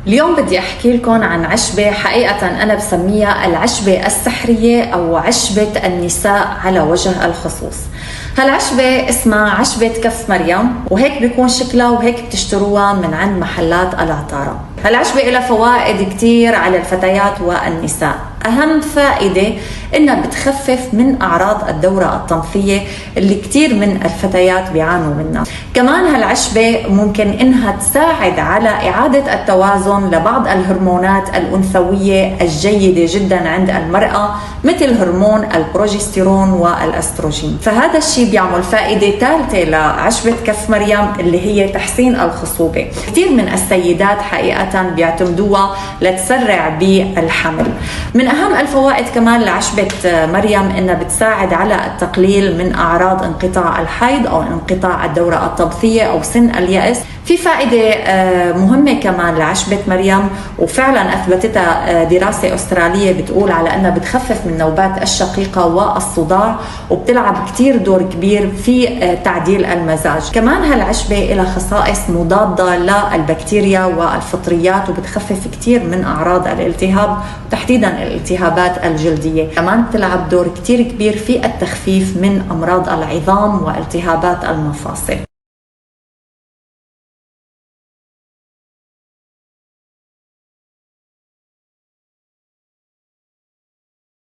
اليوم بدي أحكي لكم عن عشبة حقيقة أنا بسميها العشبة السحرية أو عشبة النساء على وجه الخصوص. هالعشبة اسمها عشبة كف مريم، وهيك بيكون شكلها وهيك بتشتروها من عند محلات العطارة. هالعشبة لها فوائد كتير على الفتيات والنساء. أهم فائدة إنها بتخفف من أعراض الدورة الطنفية اللي كتير من الفتيات بيعانوا منها. كمان هالعشبة ممكن إنها تساعد على إعادة التوازن لبعض الهرمونات الأنثوية الجيدة جدا عند المرأة، مثل هرمون البروجستيرون والأستروجين. فهذا الشيء بيعمل فائدة ثالثة لعشبة كف مريم اللي هي تحسين الخصوبة. كتير من السيدات حقيقة بيعتمدوها لتسرع بالحمل. من أهم الفوائد كمان لعشبة مريم إنها بتساعد على التقليل من أعراض انقطاع الحيض أو انقطاع الدورة الطبيعية أو سن اليأس. في فائدة مهمة كمان لعشبة مريم، وفعلا أثبتتها دراسة أسترالية بتقول على أنها بتخفف من نوبات الشقيقة والصداع، وبتلعب كتير دور كبير في تعديل المزاج. كمان هالعشبة لها خصائص مضادة للبكتيريا والفطريات، وبتخفف كتير من أعراض الالتهاب وتحديدا الالتهابات الجلدية. كمان بتلعب دور كتير كبير في التخفيف من أمراض العظام والتهابات المفاصل.